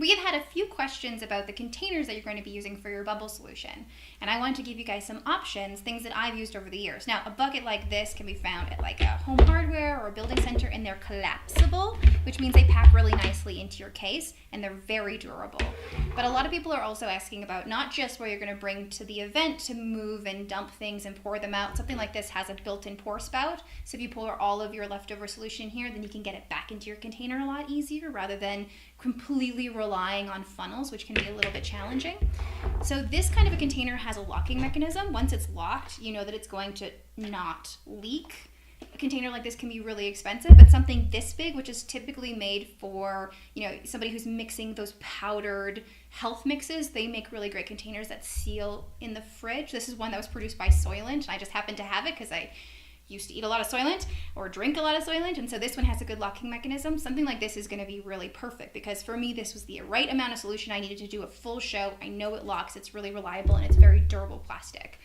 We have had a few questions about the containers that you're going to be using for your bubble solution, and I wanted to give you guys some options, things that I've used over the years. Now, a bucket like this can be found at like a home hardware or a building center, and they're collapsible, which means they pack really nicely into your case, and they're very durable. But a lot of people are also asking about not just where you're going to bring to the event to move and dump things and pour them out. Something like this has a built-in pour spout, so if you pour all of your leftover solution here, then you can get it back into your container a lot easier rather than completely relying on funnels, which can be a little bit challenging. So this kind of a container has a locking mechanism. Once it's locked, you know that it's going to not leak. A container like this can be really expensive, but something this big, which is typically made for, somebody who's mixing those powdered health mixes, they make really great containers that seal in the fridge. This is one that was produced by Soylent, and I just happened to have it because I used to eat a lot of Soylent or drink a lot of Soylent, and so this one has a good locking mechanism. Something like this is going to be really perfect because for me this was the right amount of solution I needed to do a full show. I know it locks, it's really reliable, and it's very durable plastic.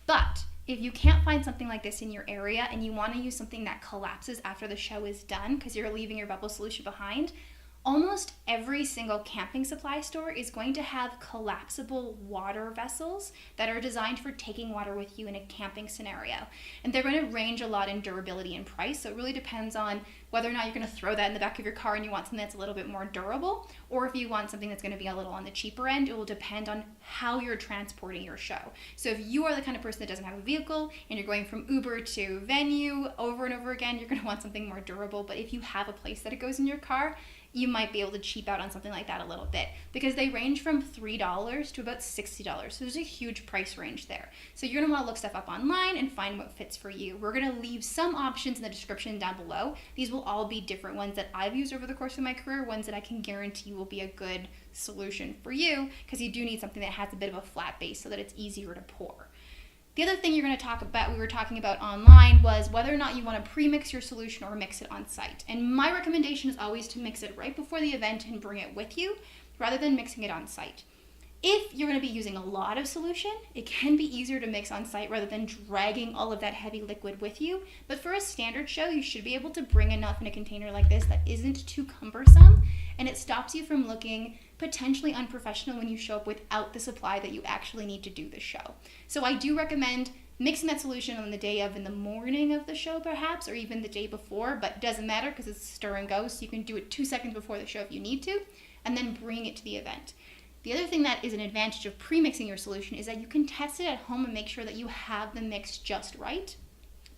But if you can't find something like this in your area and you want to use something that collapses after the show is done because you're leaving your bubble solution behind, almost every single camping supply store is going to have collapsible water vessels that are designed for taking water with you in a camping scenario. And they're going to range a lot in durability and price, so it really depends on whether or not you're going to throw that in the back of your car and you want something that's a little bit more durable, or if you want something that's going to be a little on the cheaper end. It will depend on how you're transporting your show. So if you are the kind of person that doesn't have a vehicle and you're going from Uber to venue over and over again, you're going to want something more durable. But if you have a place that it goes in your car, you might be able to cheap out on something like that a little bit because they range from $3 to about $60. So there's a huge price range there. So you're gonna wanna look stuff up online and find what fits for you. We're gonna leave some options in the description down below. These will all be different ones that I've used over the course of my career, ones that I can guarantee will be a good solution for you because you do need something that has a bit of a flat base so that it's easier to pour. The other thing you're going to talk about, we were talking about online, was whether or not you want to pre-mix your solution or mix it on site. And my recommendation is always to mix it right before the event and bring it with you rather than mixing it on site. If you're going to be using a lot of solution, it can be easier to mix on site rather than dragging all of that heavy liquid with you. But for a standard show, you should be able to bring enough in a container like this that isn't too cumbersome, and it stops you from looking potentially unprofessional when you show up without the supply that you actually need to do the show. So I do recommend mixing that solution on the day of, in the morning of the show perhaps, or even the day before, but it doesn't matter because it's stir and go, so you can do it 2 seconds before the show if you need to, and then bring it to the event. The other thing that is an advantage of pre-mixing your solution is that you can test it at home and make sure that you have the mix just right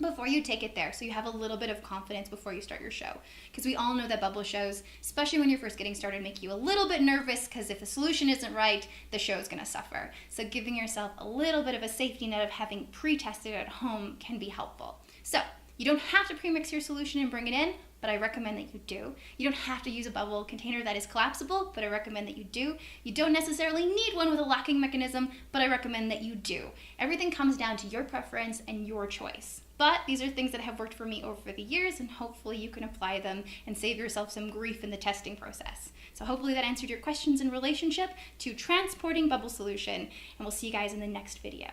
before you take it there, so you have a little bit of confidence before you start your show. Because we all know that bubble shows, especially when you're first getting started, make you a little bit nervous because if the solution isn't right, the show is going to suffer. So giving yourself a little bit of a safety net of having pre-tested at home can be helpful. So you don't have to pre-mix your solution and bring it in, but I recommend that you do. You don't have to use a bubble container that is collapsible, but I recommend that you do. You don't necessarily need one with a locking mechanism, but I recommend that you do. Everything comes down to your preference and your choice. But these are things that have worked for me over the years, and hopefully you can apply them and save yourself some grief in the testing process. So hopefully that answered your questions in relationship to transporting bubble solution, and we'll see you guys in the next video.